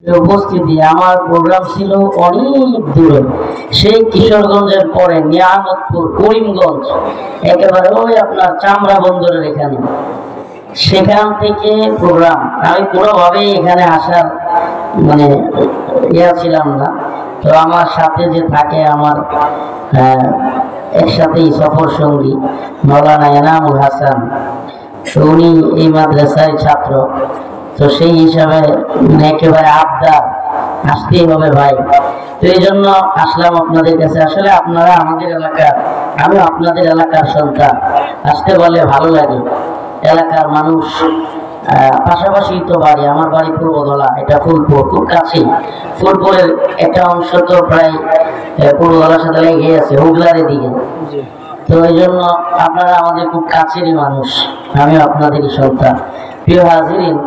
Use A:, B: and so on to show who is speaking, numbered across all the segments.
A: উপস্থিতি আমার প্রোগ্রাম ছিল অনেক দূরে, সেই কিশোরগঞ্জের পরে নিয়ামতপুর, করিমগঞ্জ, একেবারে ওই আপনার চামড়া বন্দরের এখানে। সেখান থেকে প্রোগ্রাম, আমি কোনোভাবেই এখানে আসার মানে ছিলাম না। তো আমার সাথে যে থাকে আমার একসাথেই সফর সঙ্গী মৌলানা এনামুল হাসান, তো উনি এই মাদ্রাসার ছাত্র। তো সেই হিসাবে একেবারে আবদার আসতেই হবে ভাই। তো এই জন্য আসলাম আপনাদের কাছে। আসলে আপনারা আমাদের এলাকার, আমি আপনাদের এলাকার সন্তান, আসতে বলে ভালো লাগে। এলাকার মানুষ, পাশাপাশি তো বাড়ি, আমার বাড়ি পূর্বধলা, এটা ফুলপুর, খুব কাছেই। ফুলপুরের একটা অংশ তো প্রায় পূর্বধলার সাথে লেগে আছে হুগলারের দিকে। তো এই জন্য আপনারা আমাদের খুব কাছেরই মানুষ, আমি আপনাদেরই সন্তান। প্রিয় হাজিরিন,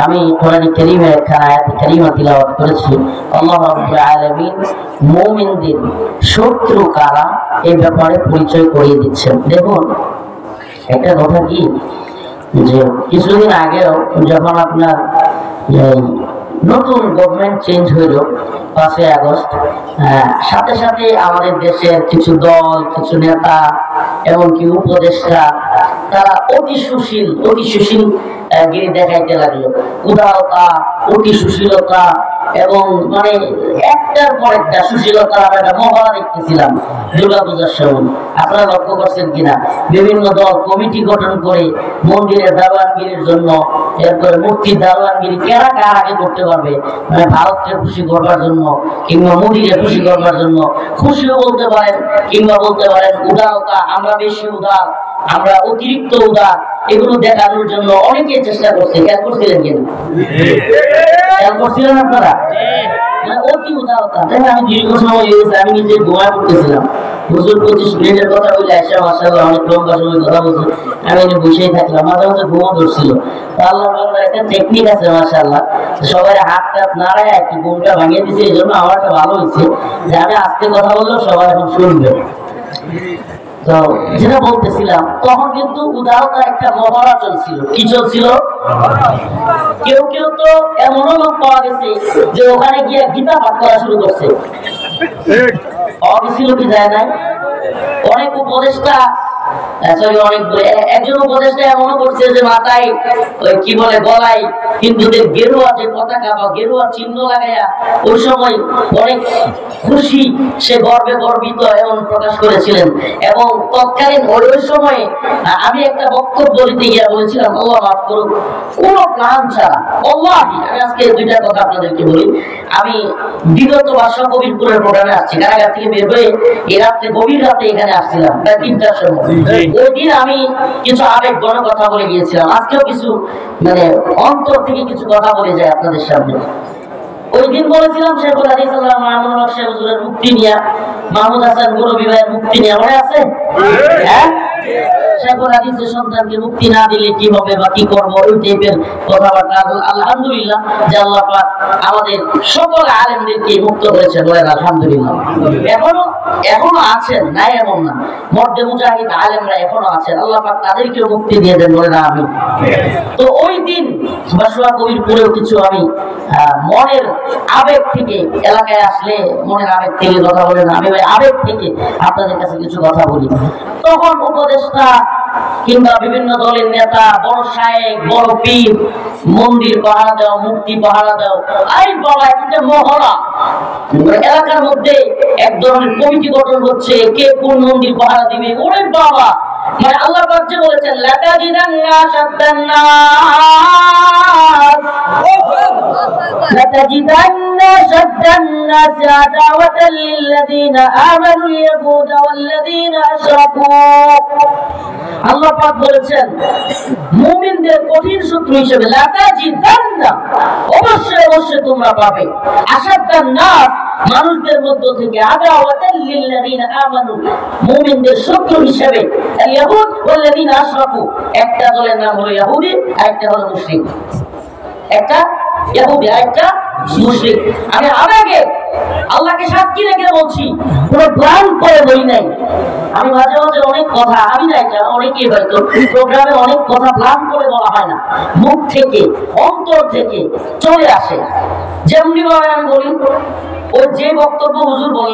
A: আমি কোরআন কারীমের একখানা আয়াত কারীমা তিলাওয়াত করেছি। আল্লাহ রাব্বুল আলামিন মুমিনদের শত্রু কারা এই ব্যাপারে পরিচয় করিয়ে দিচ্ছেন। দেখুন, একটা কথা কি, যে কিছুদিন আগেও যখন আপনার নতুন গভর্নমেন্ট চেঞ্জ হইল 5ই আগস্ট, সাথে সাথে আমাদের দেশের কিছু দল, কিছু নেতা, এমনকি উপদেষ্টা, তারা অতি সুশীল গিরি দেখাইতে লাগলো। উদারতা, অতি সুশীলতা, এবং মানে একটার পর একটা সুশীলতা আমরা একটা মহড়া দেখতেছিলাম দুর্গাপূজার সময়। আপনারা লক্ষ্য করছেন কিনা, বিভিন্ন দল কমিটি গঠন করে মন্দিরের দারোয়ানগিরির জন্য, এরপরে মূর্তির দারোয়ানগিরি কারা কার আগে করতে পারবে, মানে ভারতকে খুশি করবার জন্য কিংবা মোদীকে খুশি করবার জন্য। খুশিও বলতে পারেন কিংবা বলতে পারেন উদারতা, আমরা বেশি উদার, আমরা অতিরিক্ত উদার, এগুলো দেখানোর জন্য অনেকে চেষ্টা করছে। খেয়াল করছিলেন কিনা? খেয়াল করছিলেন আপনারা? অতি উদারতা। দেখেন, আমি দীর্ঘ সময় হয়েছে, আমি নিজে ঘুমায় পড়তেছিলাম। হুজুর 25 মিনিটের কথা বলে আসা, মাশাআল্লাহ অনেক লম্বা সময় কথা বলছে, আমি এনে বসেই থাকলাম, মাঝে মাঝে ঘুমও ধরছিল। আল্লাহর বান্দার একটা টেকনিক আছে মাশাআল্লাহ, সবাই হাত টাত নাড়ায় একটু ঘুমটা ভাঙিয়ে দিছে। এই জন্য আমার একটা ভালো হয়েছে যে আমি আজকে কথা বললেও সবাই এখন শুনবে। তো যেটা বলতেছিলাম, তখন কিন্তু উদারতা একটা মহড়া চলছিল। কি চলছিল? কেউ কেউ তো এমনও লোক পাওয়া গেছে যে ওখানে গিয়ে গীতা পাঠ করা শুরু করছে। ছিল কি যায় নাই? অনেক উপদেষ্টা, একজন উপদেষ্টা এমনও করছে যে মাথায় ওই কি বলে গলায় হিন্দুদের গেরুয়া যে পতাকা বা গেরুয়া চিহ্ন লাগাইয়া ওই সময় অনেক খুশি, সে গর্বে গর্বিত এমন প্রকাশ করেছিলেন। এবং তৎকালীন ওই সময়ে আমি একটা বক্তব্য দিতে গিয়ে বলেছিলাম, আল্লাহ মাফ করুক, কোন প্ল্যান ছাড়া, আল্লাহি আমি আজকে দুইটা কথা আপনাদেরকে বলি। আমি বিগত বাসা কবিরপুরের প্রোগ্রামে আসছি, কারাগার থেকে বের হয়ে এই রাত্রে গভীর রাতে এখানে আসছিলাম প্রায় 3টার সময়। ওই দিন আমি কিছু আবেগ গণ কথা বলে গিয়েছিলাম, আজকেও কিছু মানে অন্তর থেকে কিছু কথা বলে যায় আপনাদের সামনে। ওই দিন বলেছিলাম শেখুল হাদিস আল্লাহ মাহমুদুল হক সাহেব হুজুরের মুক্তি নিয়ে, মাহমুদ হাসান মুরব্বী ভাইয়ের মুক্তি নিয়ে, মনে আছে? হ্যাঁ, শেখুল হাদিসের সন্তানকে মুক্তি না দিলে কি হবে বা কি করবো, ওই টাইপের কথাবার্তা। আলহামদুলিল্লাহ যে আল্লাহ পাক আমাদের সকল আলেমদেরকে মুক্ত করেছেন, বলেন আলহামদুলিল্লাহ। এখনো আছেন, নাই এমন না, মর্দে মুজাহিদ আলেমরা এখনো আছেন, আল্লাহ পাক তাদেরকেও মুক্তি দিয়ে দেন, বলেন আমিন। তো ওই দিন বাসুয়া কবিরপুরেও কিছু আমি মনের আবেগ থেকে, এলাকায় আসলে মনের আবেগ থেকে কথা বলে না, আমি আবেগ থেকে আপনাদের কাছে কিছু কথা বলি। তখন উপদেষ্টা কিংবা বিভিন্ন দলের নেতা, বড় শায়েখ, বড় পীর, মন্দির পাহারা দাও, মূর্তি পাহারা দাও, এই বাবা একটা মহড়া। এলাকার মধ্যে এক ধরনের কমিটি গঠন হচ্ছে, কে কোন মন্দির পাহারা দিবে। ওরে বাবা, মানে আল্লাহ পাক যে বলেছেন লাতাজিদান্না শাদ্দান্নাস, লাতাজিদান্না শাদ্দান্নাস আদাওয়াতাল লিল্লাযিনা আমানু ইয়াহুদা ওয়াল্লাযিনা আশরাকু। আল্লাহ পাক বলেছেন মুমিনদের কঠিন শত্রু হিসেবে লাতাজিদান্না, অবশ্যই অবশ্যই তোমরা পাবে, আশাদ্দান্নাস মানুষদের মধ্য থেকে, আদাওয়াতাল লিল্লাযিনা আমানু মুমিনদের শত্রু হিসেবে, আল ইয়াহুদ ওয়াল্লাযিনা আশরাকু। একটা দলের নাম হলো ইহুদি, আরেকটা হলো মুশরিক। একটা ইহুদি, আরেকটা মুশরিক। আমি আবেগে আল্লাহকে সাক্ষী রেখে বলছি, কোনো প্ল্যান করে বলি নাই। আমি মাঝে মাঝে অনেক কথা, আমি নাই কেন, অনেকেই হয়তো প্রোগ্রামে অনেক কথা প্ল্যান করে বলা হয় না, মুখ থেকে অন্তর থেকে চলে আসে। যেমনি ভাবে আমি বলি, ওই যে বক্তব্য হুজুর বলেন